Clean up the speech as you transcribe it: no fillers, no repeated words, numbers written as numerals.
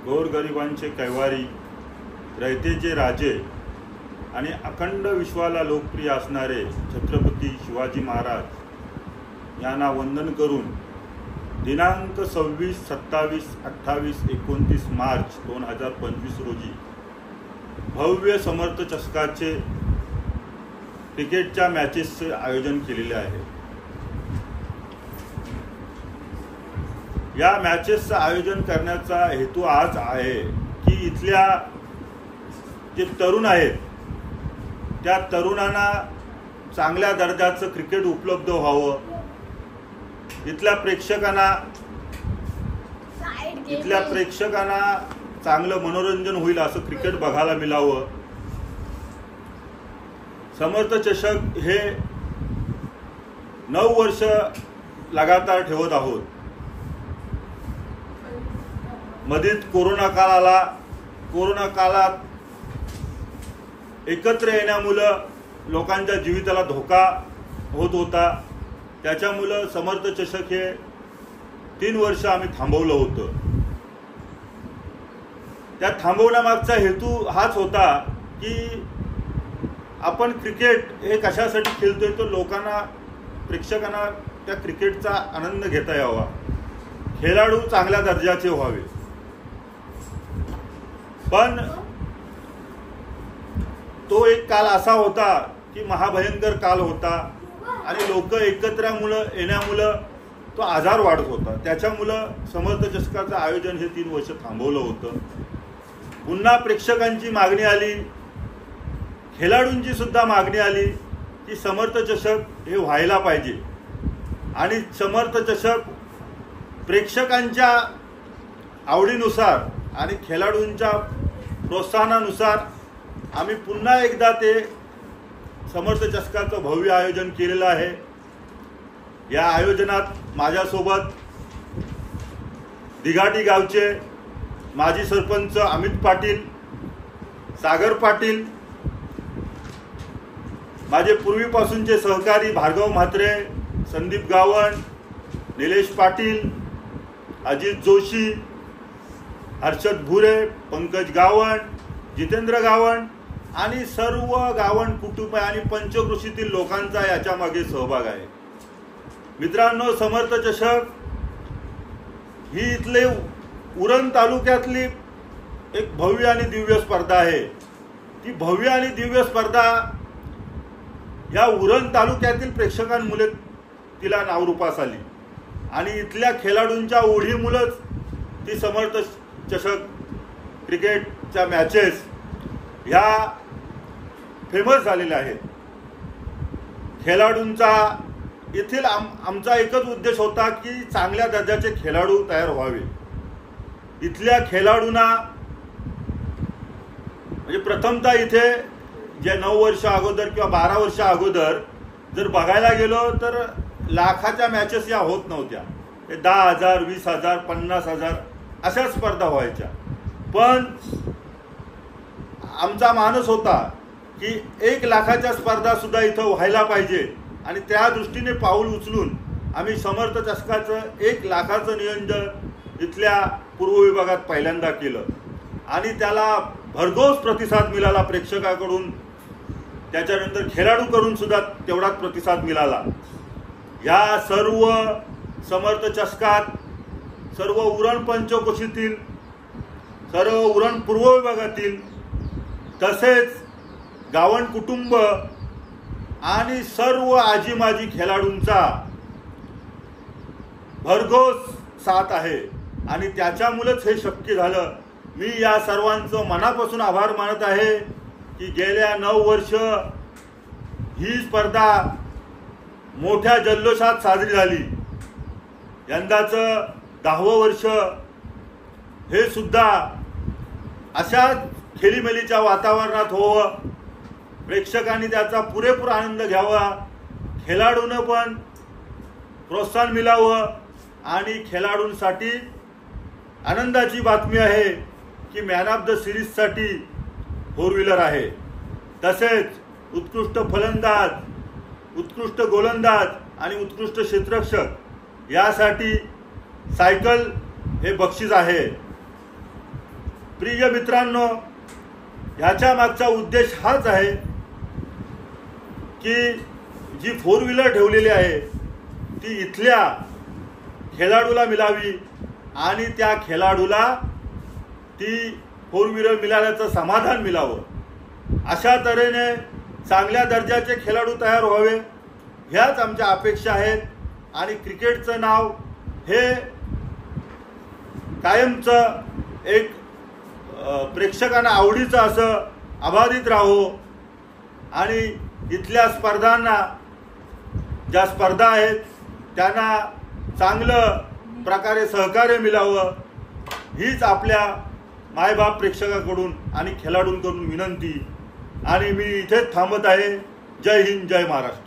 गोरगरिबांचे कैवारी, रयतेचे राजे आणि अखंड विश्वाला लोकप्रिय असणारे छत्रपती शिवाजी महाराज यांना वंदन करून दिनांक 26, 27, 28, 29 मार्च 2025 रोजी भव्य समर्थ चषकाचे क्रिकेटच्या मॅचेसचे आयोजन केलेले आहे। या मॅचेसचं आयोजन करण्याचा हेतू आज आहे की इथल्या जे तरुण आहेत त्या तरुणांना चांगल्या दर्जाचं क्रिकेट उपलब्ध व्हावं, इथल्या प्रेक्षकांना चांगलं मनोरंजन होईल असं क्रिकेट बघायला मिळावं। समर्थ चषक हे 9 वर्ष लगातार ठेवत आहोत। मध्येच कोरोना काळ आला। कोरोना काळात एकत्र येण्यामुळं लोकांच्या जीविताला धोका होत होता। त्याच्यामुळं समर्थ चषक हे 3 वर्ष आम्ही थांबवलं होतं। त्या थांबवण्यामागचा हेतू हाच होता की आपण क्रिकेट हे कशासाठी खेळतोय, तो लोकांना, प्रेक्षकांना त्या क्रिकेटचा आनंद घेता यावा, खेळाडू चांगल्या दर्जाचे व्हावे। पण तो एक काल असा होता की महाभयंकर काल होता आणि लोक एकत्र येण्यामुळं तो आजार वाढत होता। त्याच्यामुळं समर्थ चषकाचं आयोजन हे 3 वर्ष थांबवलं होतं। पुन्हा प्रेक्षकांची मागणी आली, खेळाडूंची सुद्धा मागणी आली की समर्थ चषक हे व्हायला पाहिजे आणि समर्थ चषक प्रेक्षकांच्या आवडीनुसार आणि खेळाडूंच्या प्रोत्साहनानुसार आम्ही पुन्हा एकदा ते समर्थ चषकाचं भव्य आयोजन केलेलं आहे। या आयोजनात माझ्यासोबत दिघाटी गावचे माजी सरपंच अमित पाटील, सागर पाटील, माझे पूर्वीपासूनचे सहकारी भार्गव म्हात्रे, संदीप गावण, निलेश पाटील, अजित जोशी, हर्षद भुरे, पंकज गावण, जितेंद्र गावण आणि सर्व गावण कुटुंब आणि पंचकृषीतील लोकांचा याच्या मागे सहभाग आहे। मित्रांनो, समर्थ चषक ही इथले उरण तालुक्यातली एक भव्य आणि दिव्य स्पर्धा आहे। ती भव्य आणि दिव्य स्पर्धा या उरण तालुक्यातील प्रेक्षकांमुळे तिला नावरूपास आली आणि इथल्या खेळाडूंच्या ओढीमुळेच ती समर्थ चषक क्रिकेटच्या मॅचेस ह्या फेमस झालेल्या आहेत। खेळाडूंचा येथील आमचा एकच उद्देश होता की चांगल्या दर्जाचे खेळाडू तयार व्हावे। इथल्या खेळाडूंना म्हणजे प्रथमतः इथे जे 9 वर्ष अगोदर किंवा 12 वर्ष अगोदर जर बघायला गेलो तर लाखाच्या मॅचेस या होत नव्हत्या। 10,000, 20,000, 50,000 अशा स्पर्धा व्हायच्या। पण आमचा मानस होता की 1 लाखाच्या स्पर्धा सुद्धा इथं व्हायला पाहिजे आणि त्या दृष्टीने पाऊल उचलून आम्ही समर्थ चषकाचं 1 लाखाचं नियोजन इथल्या पूर्व विभागात पहिल्यांदा केलं आणि त्याला भरघोस प्रतिसाद मिळाला प्रेक्षकाकडून। त्याच्यानंतर खेळाडूकडून सुद्धा तेवढाच प्रतिसाद मिळाला। या सर्व समर्थ चषकात सर्व उरण पंचकोशीतील, सर्व उरण पूर्व विभागातील, तसेच गावण कुटुंब आणि सर्व आजी माजी खेळाडूंचा भरघोस साथ आहे आणि त्याच्यामुळेच हे शक्य झालं। मी या सर्वांचं मनापासून आभार मानत आहे की गेल्या 9 वर्ष ही स्पर्धा मोठ्या जल्लोषात साजरी झाली। यंदाचं 10वं वर्ष हे सुद्धा अशा खेळीमेळीच्या वातावरणात होवं, प्रेक्षकांनी त्याचा पुरेपूर आनंद घ्यावा, खेळाडूंना पण प्रोत्साहन मिळावं आणि खेळाडूंसाठी आनंदाची बातमी आहे की मॅन ऑफ द सिरीजसाठी 4 व्हीलर आहे। तसेच उत्कृष्ट फलंदाज, उत्कृष्ट गोलंदाज आणि उत्कृष्ट क्षेत्ररक्षक यासाठी सायकल हे बक्षीस आहे। प्रिय मित्रांनो, ह्याच्या मागचा उद्देश हाच आहे की जी 4 व्हीलर ठेवलेली आहे ती इथल्या खेळाडूला मिळावी आणि त्या खेळाडूला ती 4 व्हीलर मिळाल्याचं समाधान मिळावं. अशा तऱ्हेने चांगल्या दर्जाचे खेळाडू तयार व्हावे ह्याच आमच्या अपेक्षा आहेत. आणि क्रिकेटचं नाव हे कायमचं एक प्रेक्षकांना आवडीचं असं अबाधित राहो आणि इथल्या स्पर्धांना, ज्या स्पर्धा आहेत त्यांना चांगलं प्रकारे सहकार्य मिळावं हीच आपल्या मायबाप प्रेक्षकाकडून आणि खेळाडूंकडून विनंती. आणि मी इथेच थांबत आहे. जय हिंद, जय महाराष्ट्र.